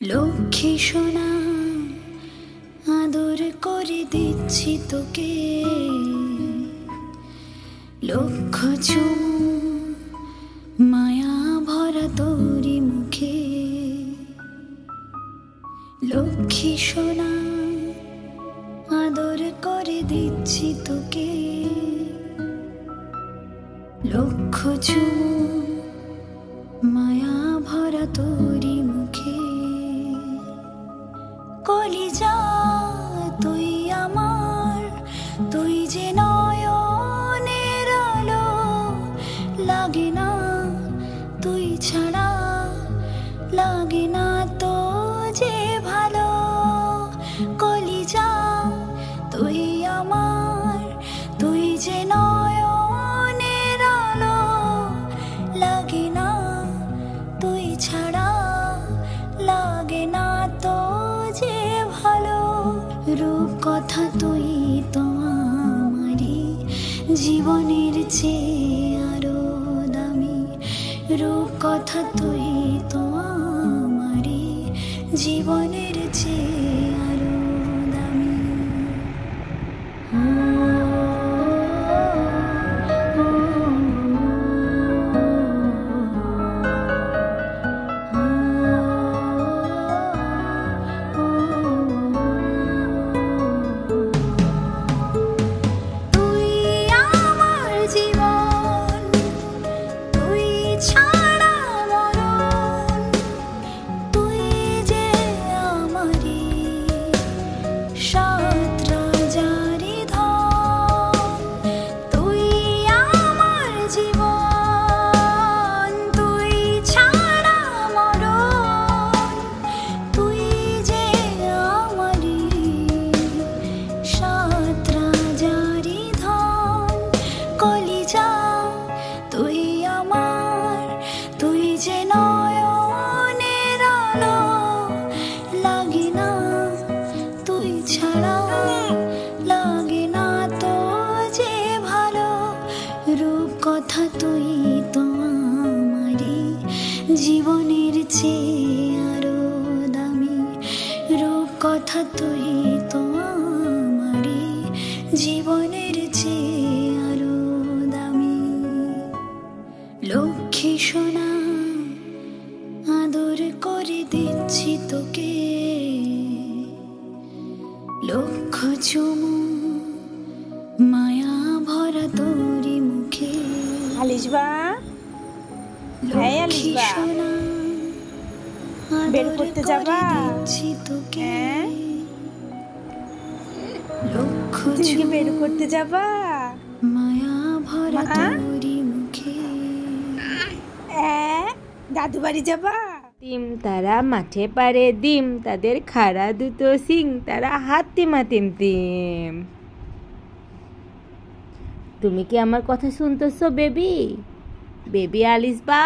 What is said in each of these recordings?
লক্ষ্মী সোনা আদর করে দিচ্ছি তোকে, লক্ষ চুমু মায়া ভরা তোরি মুখে। লক্ষ্মী সোনা আদর করে দিচ্ছি তোকে, লক্ষ চুমু মায়া ভরা তোরি মুখে। কলিজা তুই আমার, তুই যে নয়নের আলো, লাগে না তুই ছাড়া, লাগে না তো যে ভালো। কলিজা তুই আমার, তুই যে নয়নের আলো, লাগে না তুই ছাড়া, লাগে না তো যে ভালো। রূপ কথা তুই তো আমারই জীবনের চেয়ে আরো দামি, রূপ কথা তুই তো আমারই জীবনের চেয়ে আরো দামি। তুই আমার, তুই যে নয়নের আলো, লাগে না তুই ছাড়া, লাগে না তো যে ভালো। রূপ কথা তুই তো আমারই জীবনের চেয়ে আরো দামি, রূপ কথা তুই তো আমারই জীবনের চেয়ে আরো দামি। লক্ষ্মী সোনা আদর করে দিচ্ছি তোকে, লক্ষ চুমু মায়া ভরা তোরি মুখে। আলিশবা, হ্যাঁ আলিশবা, বের করতে যাবা? দিচ্ছি তোকে, লক্ষ চুমু বের করতে যাবা? মায়া ভরা তোরি মুখে। দাদু বাড়ি যাবা? ডিম তারা মাঠে পারে ডিম, তাদের খাড়া দুটো সিং, তারা হাতিমা টিম টিম। তুমি কি আমার কথা শুনতেছো বেবি? বেবি আলিশবা,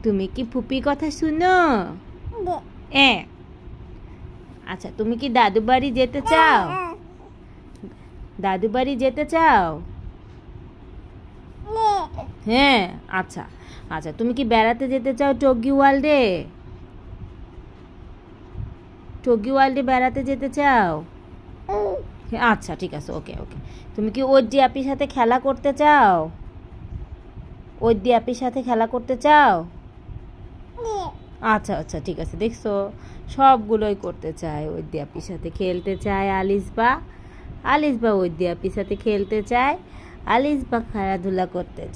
তুমি কি ফুপি কথা শুনো? আচ্ছা, তুমি কি দাদু বাড়ি যেতে চাও? দাদু বাড়ি যেতে চাও? হ্যাঁ, আচ্ছা আচ্ছা, তুমি কি বেড়াতে যেতে চাও টগি ওয়ার্ল্ডে? টগি ওয়ার্ল্ডে বেড়াতে যেতে চাও? আচ্ছা ঠিক আছে, ওকে ওকে। তুমি কি ওজ্জি আপির সাথে খেলা করতে চাও? ওজ্জি আপির সাথে খেলা করতে চাও? আচ্ছা আচ্ছা ঠিক আছে, দেখছো সবগুলোই করতে চায়। ওজ্জি আপির সাথে খেলতে চায় আলিশবা, আলিশবা ওজ্জি আপির সাথে খেলতে চায়, আলিশবা খেলাধুলা করতে চায়।